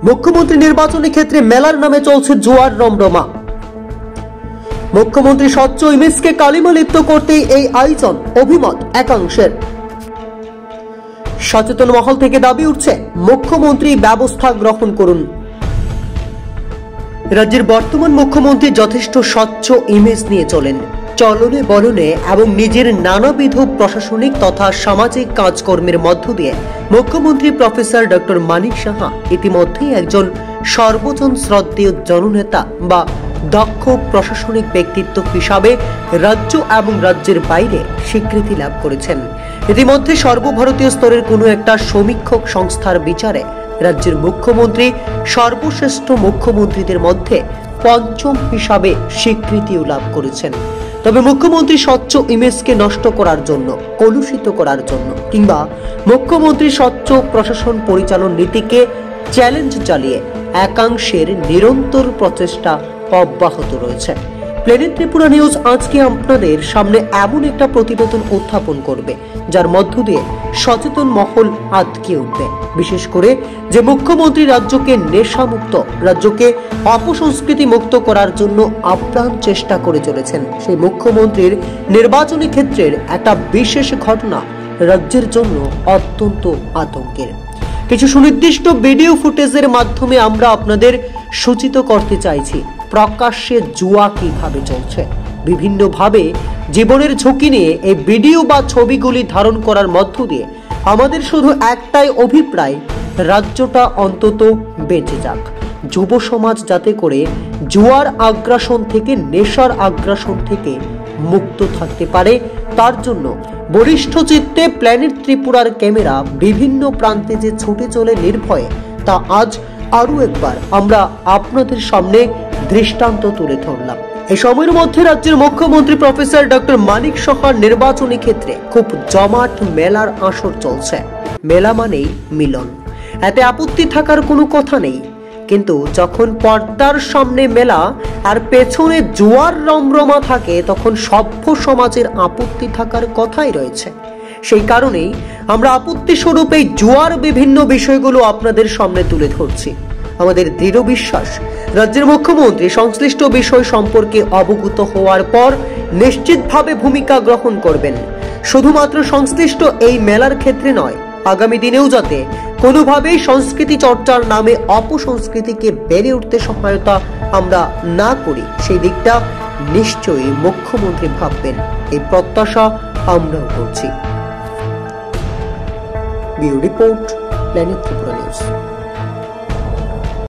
মুখ্যমন্ত্রী নির্বাচনী ক্ষেত্রে মেলার নামে চলছে জোয়ার রমরমা। মুখ্যমন্ত্রী স্বচ্ছ ইমেজকে কালিমা লিপ্ত করতেই এই আয়োজন, অভিমত একাংশের। সচেতন মহল থেকে দাবি উঠছে, মুখ্যমন্ত্রী ব্যবস্থা গ্রহণ করুন। রাজ্যের বর্তমান মুখ্যমন্ত্রী যথেষ্ট স্বচ্ছ ইমেজ নিয়ে চলেন। চলনে বলনে এবং নিজের নানাবিধ প্রশাসনিক তথা সামাজিক কাজকর্মের মধ্য দিয়ে মুখ্যমন্ত্রী প্রফেসর ডক্টর মানিক সাহা ইতিমধ্যেই একজন সর্বজন শ্রদ্ধেয় জননেতা বা দক্ষ প্রশাসনিক ব্যক্তিত্ব হিসাবে রাজ্য এবং রাজ্যের বাইরে স্বীকৃতি লাভ করেছেন। ইতিমধ্যে সর্বভারতীয় স্তরের কোনো একটা সমীক্ষক সংস্থার বিচারে রাজ্যের মুখ্যমন্ত্রী সর্বশ্রেষ্ঠ মুখ্যমন্ত্রীদের মধ্যে পঞ্চম হিসাবে স্বীকৃতিও লাভ করেছেন। তবে মুখ্যমন্ত্রী স্বচ্ছ ইমেজকে নষ্ট করার জন্য, কলুষিত করার জন্য কিংবা মুখ্যমন্ত্রী স্বচ্ছ প্রশাসন পরিচালন নীতিকে চ্যালেঞ্জ চালিয়ে একাংশের নিরন্তর প্রচেষ্টা অব্যাহত রয়েছে। প্লেনেট ত্রিপুরা নিউজ আজকে আপনাদের সামনে এমন একটা প্রতিবেদন উত্থাপন করবে যার মধ্য দিয়ে সচেতন মহল আটকে উঠবে। বিশেষ করে যে মুখ্যমন্ত্রী রাজ্যকে নেশামুক্ত, রাজ্যকে অপসংস্কৃতি মুক্ত করার জন্য আপ্রাণ চেষ্টা করে চলেছেন, সেই মুখ্যমন্ত্রীর নির্বাচনী ক্ষেত্রের একটা বিশেষ ঘটনা রাজ্যের জন্য অত্যন্ত আতঙ্কের। কিছু সুনির্দিষ্ট ভিডিও ফুটেজের মাধ্যমে আমরা আপনাদের সূচিত করতে চাইছি প্রকাশ্যে জুয়া কিভাবে চলছে। বিভিন্নভাবে জীবনের ঝুঁকি নিয়ে এই ভিডিও বা ছবিগুলি ধারণ করার মধ্য দিয়ে আমাদের শুধু একটাই অভিপ্রায়, রাজ্যটা অন্তত বেঁচে যাক। যুব সমাজ যাতে করে জুয়ার আগ্রাসন থেকে, নেশার আগ্রাসন থেকে মুক্ত থাকতে পারে, তার জন্য বলিষ্ঠ চিত্তে প্ল্যানেট ত্রিপুরার ক্যামেরা বিভিন্ন প্রান্তে যে ছুটে চলে নির্ভয়ে, তা আজ আরো একবার আমরা আপনাদের সামনে দৃষ্টান্ত তুলে ধরলাম। এই সময়ের মধ্যে রাজ্যের মুখ্যমন্ত্রী প্রফেসর ডক্টর মানিক সাহার নির্বাচনী ক্ষেত্রে খুব জমাট মেলার আসর চলছে। মেলা মানেই মিলন, এতে আপত্তি থাকার কোনো কথা নেই। কিন্তু যখন পর্দার সামনে মেলা আর পেছনে জুয়ার রমরমা থাকে, তখন সভ্য সমাজের আপত্তি থাকার কথাই রয়েছে। সেই কারণেই আমরা আপত্তি স্বরূপ এই জুয়ার বিভিন্ন বিষয়গুলো আপনাদের সামনে তুলে ধরছি। আমাদের দৃঢ় বিশ্বাস, রাজ্যের মুখ্যমন্ত্রী সংশ্লিষ্ট বিষয় সম্পর্কে অবগত হওয়ার পর নিশ্চিতভাবে ভূমিকা গ্রহণ করবেন। শুধুমাত্র সংশ্লিষ্ট এই মেলার ক্ষেত্রে নয়, আগামী দিনেও যাতে কোনোভাবেই সংস্কৃতি চর্চার নামে অপসংস্কৃতিকে বেড়ে উঠতে সহায়তা আমরা না করি, সেই দিকটা নিশ্চয়ই মুখ্যমন্ত্রী ভাববেন, এই প্রত্যাশা আমরাও করছি। Bureau report, planet Tripura news.